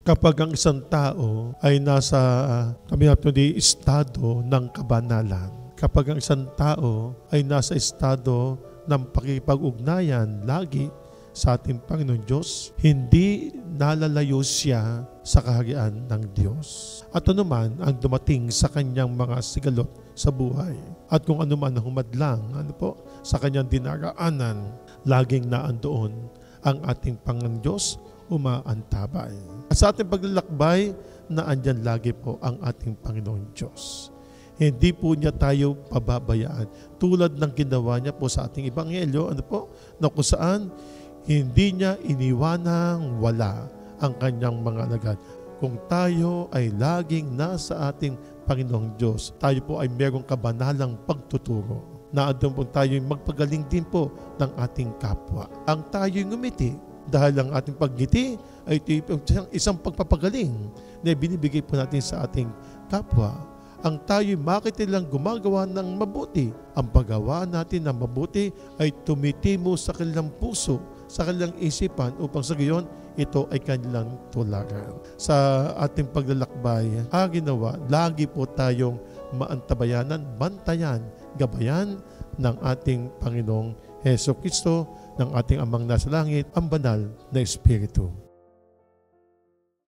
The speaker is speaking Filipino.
Kapag ang isang tao ay nasa estado ng kabanalan, kapag ang isang tao ay nasa estado ng pakipag-ugnayan lagi sa ating Panginoon Diyos, hindi nalalayo siya sa kaharian ng Diyos. At anuman ang dumating sa kanyang mga sigalot sa buhay, at kung anuman ang humadlang sa kanyang dinaraanan, laging naandoon ang ating Panginoon Diyos umaantabay. At sa ating paglalakbay, naandyan lagi po ang ating Panginoon Diyos. Hindi po niya tayo pababayaan. Tulad ng ginawa niya po sa ating Ebanghelyo, na kung saan hindi niya iniwanang wala ang kanyang mga alagad. Kung tayo ay laging nasa ating Panginoong Diyos, tayo po ay merong kabanalang pagtuturo. Naandun po tayo'y magpagaling din po ng ating kapwa. Ang tayo'y ngumiti dahil ang ating pagngiti ay isang pagpapagaling na binibigay po natin sa ating kapwa. Ang tayo'y makitilang gumagawa ng mabuti. Ang paggawa natin ng mabuti ay tumitimo sa kanilang puso, sa kanilang isipan, upang sa gayon, ito ay kanilang tularan. Sa ating paglalakbay, ginawa, lagi po tayong maantabayanan, bantayan, gabayan ng ating Panginoong Hesus Kristo, ng ating Amang nasa langit, ang banal na Espiritu.